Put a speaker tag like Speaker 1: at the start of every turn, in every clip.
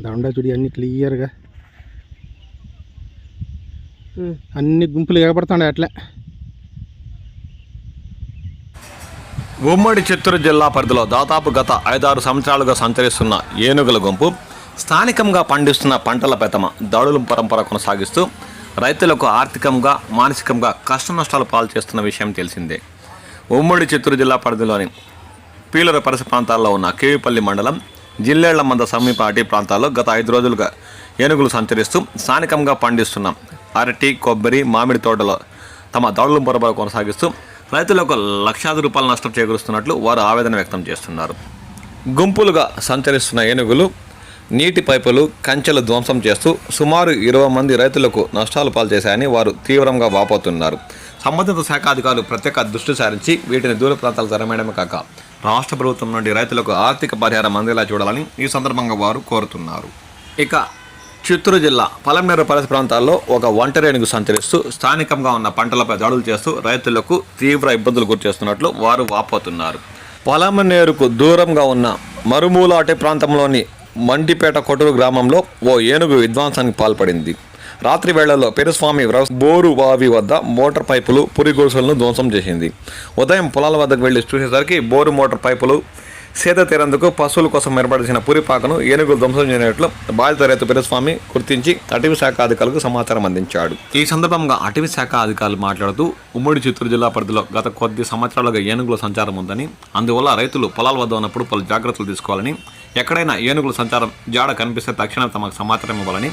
Speaker 1: దండ చూడి అన్ని క్లియర్గా అన్ని గుంపులు ఏర్పడుతుండే అట్లే.
Speaker 2: ఉమ్మడి చిత్తూరు జిల్లా పరిధిలో దాదాపు గత 5-6 సంవత్సరాలుగా సంచరిస్తున్న ఏనుగుల గుంపు స్థానికంగా పండిస్తున్న పంటల పెతమ దాడుల పరంపర కొనసాగిస్తూ రైతులకు ఆర్థికంగా మానసికంగా కష్ట నష్టాలు పాలు చేస్తున్న విషయం తెలిసిందే. ఉమ్మడి చిత్తూరు జిల్లా పరిధిలోని పీలర పరిసర ప్రాంతాల్లో ఉన్న కేవిపల్లి మండలం జిల్లేళ్ల మంద సమీప అటవీ ప్రాంతాల్లో గత 5 రోజులుగా ఏనుగులు సంచరిస్తూ స్థానికంగా పండిస్తున్న అరటి, కొబ్బరి, మామిడి తోటలో తమ దాడుల పరంపర కొనసాగిస్తూ రైతులకు లక్షాది రూపాయల నష్టం చేకూరుస్తున్నట్లు వారు ఆవేదన వ్యక్తం చేస్తున్నారు. గుంపులుగా సంచరిస్తున్న ఏనుగులు నీటి పైపులు, కంచెలు ధ్వంసం చేస్తూ సుమారు 20 మంది రైతులకు నష్టాలు పాలు చేశాయని వారు తీవ్రంగా వాపోతున్నారు. సంబంధిత శాఖ అధికారులు ప్రత్యేక దృష్టి సారించి వీటిని దూర ప్రాంతాలు తరమేయడమే కాక రాష్ట్ర ప్రభుత్వం నుండి రైతులకు ఆర్థిక పరిహారం అందేలా చూడాలని ఈ సందర్భంగా వారు కోరుతున్నారు. ఇక చిత్తూరు జిల్లా పలమనేరు పరిసర ప్రాంతాల్లో ఒక ఒంటరి ఏనుగు సంచరిస్తూ స్థానికంగా ఉన్న పంటలపై దాడులు చేస్తూ రైతులకు తీవ్ర ఇబ్బందులు గురిచేస్తున్నట్లు వారు వాపోతున్నారు. పలమనేరుకు దూరంగా ఉన్న మరుమూల అటవీ ప్రాంతంలోని మండిపేట కొట్టూరు గ్రామంలో ఓ ఏనుగు విధ్వంసానికి పాల్పడింది. రాత్రి వేళల్లో పెరుస్వామి బోరు బావి వద్ద మోటార్ పైపులు, పురిగొలుసులను ధ్వంసం చేసింది. ఉదయం పొలాల వద్దకు వెళ్లి చూసేసరికి బోరు మోటార్ పైపులు సేద తీరేందుకు పశువుల కోసం ఏర్పడిన పురిపాకను ఏనుగులు ధ్వంసం చేసినట్లు బాధిత రైతు పెరుస్వామి గుర్తించి అటవీ శాఖ అధికారులకు సమాచారం అందించాడు. ఈ సందర్భంగా అటవీ శాఖ అధికారులు మాట్లాడుతూ ఉమ్మడి చిత్తూరు జిల్లా పరిధిలో గత కొద్ది సంవత్సరాలుగా ఏనుగుల సంచారం ఉందని, అందువల్ల రైతులు పొలాల వద్ద ఉన్నప్పుడు పలు జాగ్రత్తలు తీసుకోవాలని, ఎక్కడైనా ఏనుగుల సంచారం జాడ కనిపిస్తే తక్షణం తమకు సమాచారం ఇవ్వాలని,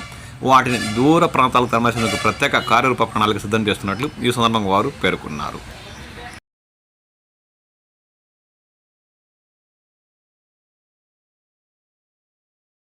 Speaker 2: వాటిని దూర ప్రాంతాలకు తరలించేందుకు ప్రత్యేక కార్యరూప ప్రణాళిక సిద్ధం చేస్తున్నట్లు ఈ సందర్భంగా వారు పేర్కొన్నారు.